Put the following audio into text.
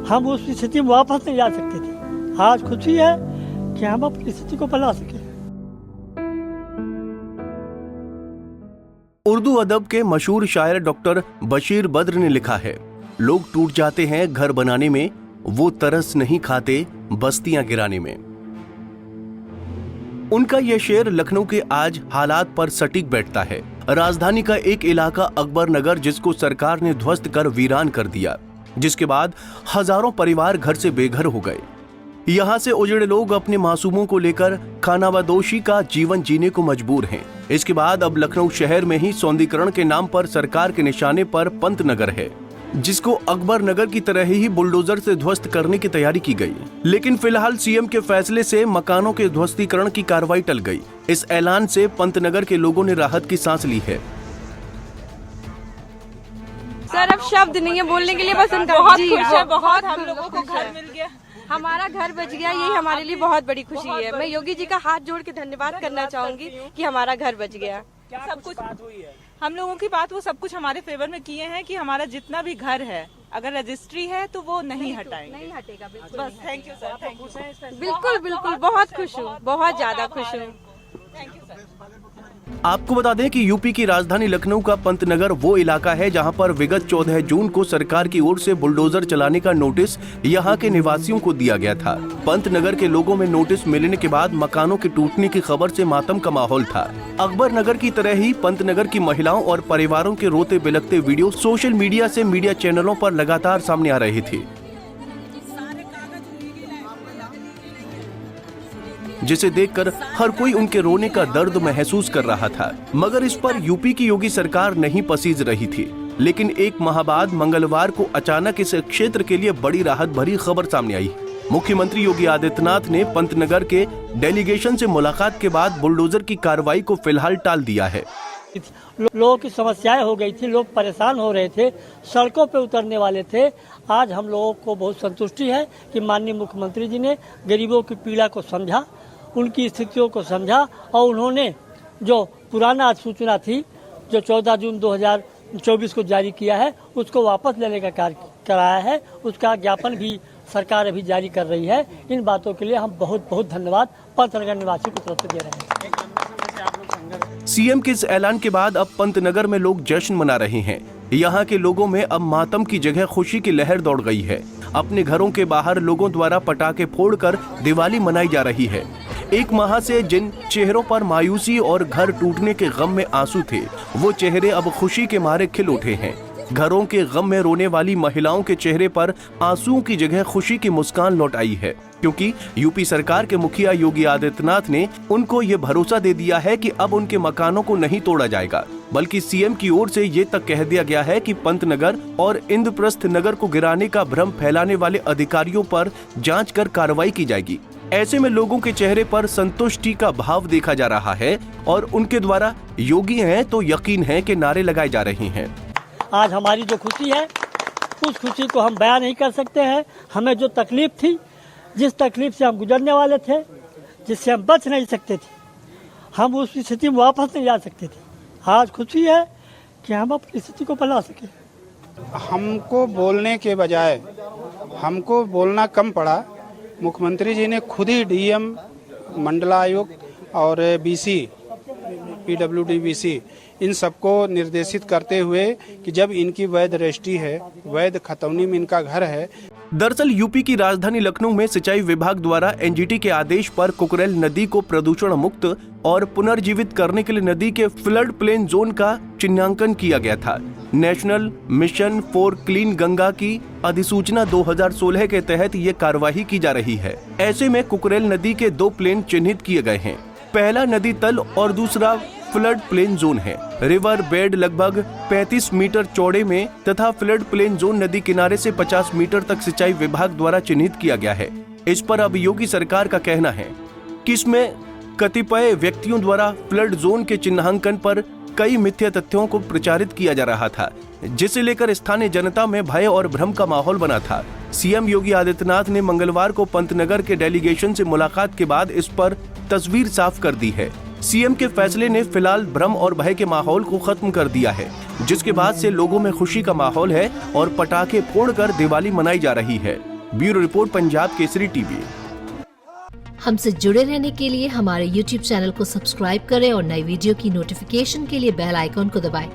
हम उस स्थिति में वापस नहीं जा सकते थे। आज खुशी है कि हम अपनी स्थिति को बना सके। उर्दू अदब के मशहूर शायर डॉक्टर बशीर बद्र ने लिखा है, लोग टूट जाते हैं घर बनाने में, वो तरस नहीं खाते बस्तियां गिराने में। उनका यह शेर लखनऊ के आज हालात पर सटीक बैठता है। राजधानी का एक इलाका अकबर नगर, जिसको सरकार ने ध्वस्त कर वीरान कर दिया, जिसके बाद हजारों परिवार घर से बेघर हो गए। यहाँ से उजड़े लोग अपने मासूमों को लेकर खानाबदोशी का जीवन जीने को मजबूर हैं। इसके बाद अब लखनऊ शहर में ही सौंदर्यीकरण के नाम पर सरकार के निशाने पर पंत नगर है, जिसको अकबर नगर की तरह ही बुलडोजर से ध्वस्त करने की तैयारी की गई। लेकिन फिलहाल सीएम के फैसले से मकानों के ध्वस्तीकरण की कार्रवाई टल गई। इस ऐलान से पंत नगर के लोगों ने राहत की सांस ली है। सर अब शब्द नहीं है बोलने के लिए, बस बहुत खुश है, बहुत हम लोगों को घर मिल गया, हमारा घर बच गया, यही हमारे लिए बहुत बड़ी खुशी है। मैं योगी जी का हाथ जोड़ के धन्यवाद करना चाहूंगी कि हमारा घर बच गया। सब कुछ हम लोगों की बात वो सब कुछ हमारे फेवर में किए हैं कि हमारा जितना भी घर है अगर रजिस्ट्री है तो वो नहीं हटाएंगे, नहीं हटेगा बिल्कुल। बस thank you sir, thank you. बिल्कुल बिल्कुल बहुत खुश हूँ, बहुत ज्यादा खुश हूँ। Thank you sir. आपको बता दें कि यूपी की राजधानी लखनऊ का पंत नगर वो इलाका है जहां पर विगत 14 जून को सरकार की ओर से बुलडोजर चलाने का नोटिस यहां के निवासियों को दिया गया था। पंत नगर के लोगों में नोटिस मिलने के बाद मकानों के टूटने की खबर से मातम का माहौल था। अकबर नगर की तरह ही पंत नगर की महिलाओं और परिवारों के रोते बिलखते वीडियो सोशल मीडिया से मीडिया चैनलों पर लगातार सामने आ रहे थे, जिसे देखकर हर कोई उनके रोने का दर्द महसूस कर रहा था। मगर इस पर यूपी की योगी सरकार नहीं पसीज रही थी। लेकिन एक माह बाद मंगलवार को अचानक इस क्षेत्र के लिए बड़ी राहत भरी खबर सामने आई। मुख्यमंत्री योगी आदित्यनाथ ने पंतनगर के डेलीगेशन से मुलाकात के बाद बुलडोजर की कार्रवाई को फिलहाल टाल दिया है। लोगों की समस्याएं हो गई थी, लोग परेशान हो रहे थे, सड़कों पे उतरने वाले थे। आज हम लोगों को बहुत संतुष्टि है कि माननीय मुख्यमंत्री जी ने गरीबों की पीड़ा को समझा, उनकी स्थितियों को समझा और उन्होंने जो पुराना सूचना थी जो 14 जून 2024 को जारी किया है उसको वापस लेने का कार्य कराया है। उसका ज्ञापन भी सरकार अभी जारी कर रही है। इन बातों के लिए हम बहुत बहुत धन्यवाद पंतनगर निवासियों की तरफ से दे रहे हैं। सीएम के इस ऐलान के बाद अब पंतनगर में लोग जश्न मना रहे हैं। यहाँ के लोगों में अब मातम की जगह खुशी की लहर दौड़ गई है। अपने घरों के बाहर लोगों द्वारा पटाखे फोड़कर दिवाली मनाई जा रही है। एक माह से जिन चेहरों पर मायूसी और घर टूटने के गम में आंसू थे, वो चेहरे अब खुशी के मारे खिल उठे हैं। घरों के गम में रोने वाली महिलाओं के चेहरे पर आंसुओं की जगह खुशी की मुस्कान लौट आई है, क्योंकि यूपी सरकार के मुखिया योगी आदित्यनाथ ने उनको ये भरोसा दे दिया है कि अब उनके मकानों को नहीं तोड़ा जाएगा, बल्कि सीएम की ओर से ये तक कह दिया गया है कि पंतनगर और इंद्रप्रस्थ नगर को गिराने का भ्रम फैलाने वाले अधिकारियों पर जांच कर कार्रवाई की जाएगी। ऐसे में लोगों के चेहरे पर संतुष्टि का भाव देखा जा रहा है और उनके द्वारा योगी हैं तो यकीन है कि नारे लगाए जा रहे हैं। आज हमारी जो खुशी है उस खुशी को हम बयान नहीं कर सकते हैं। हमें जो तकलीफ थी, जिस तकलीफ से हम गुजरने वाले थे, जिससे हम बच नहीं सकते थे, हम उस स्थिति में वापस नहीं जा सकते थे। आज खुशी है कि हम अपनी स्थिति को बना सके। हमको बोलने के बजाय हमको बोलना कम पड़ा। मुख्यमंत्री जी ने खुद ही डीएम, मंडलायुक्त और बीसी, पीडब्ल्यूडी बीसी इन सबको निर्देशित करते हुए कि जब इनकी वैध रजिस्ट्री है, वैध खतौनी में इनका घर है। दरअसल यूपी की राजधानी लखनऊ में सिंचाई विभाग द्वारा एनजीटी के आदेश पर कुकरेल नदी को प्रदूषण मुक्त और पुनर्जीवित करने के लिए नदी के फ्लड प्लेन जोन का चिन्हांकन किया गया था। National mission for clean Ganga की अधिसूचना 2016 के तहत ये कार्यवाही की जा रही है। ऐसे में कुकरेल नदी के 2 प्लेन चिन्हित किए गए हैं। पहला नदी तल और दूसरा फ्लड प्लेन जोन है। रिवर बेड लगभग 35 मीटर चौड़े में तथा फ्लड प्लेन जोन नदी किनारे से 50 मीटर तक सिंचाई विभाग द्वारा चिन्हित किया गया है। इस पर अब योगी सरकार का कहना है कि इसमें कतिपय व्यक्तियों द्वारा फ्लड जोन के चिन्हांकन पर कई मिथ्या तथ्यों को प्रचारित किया जा रहा था, जिसे लेकर स्थानीय जनता में भय और भ्रम का माहौल बना था। सीएम योगी आदित्यनाथ ने मंगलवार को पंतनगर के डेलीगेशन से मुलाकात के बाद इस पर तस्वीर साफ कर दी है। सीएम के फैसले ने फिलहाल भ्रम और भय के माहौल को खत्म कर दिया है, जिसके बाद से लोगों में खुशी का माहौल है और पटाखे फोड़कर दिवाली मनाई जा रही है। Bureau report, Punjab Kesari TV. हमसे जुड़े रहने के लिए हमारे YouTube चैनल को सब्सक्राइब करें और नई वीडियो की नोटिफिकेशन के लिए बेल आइकॉन को दबाएं।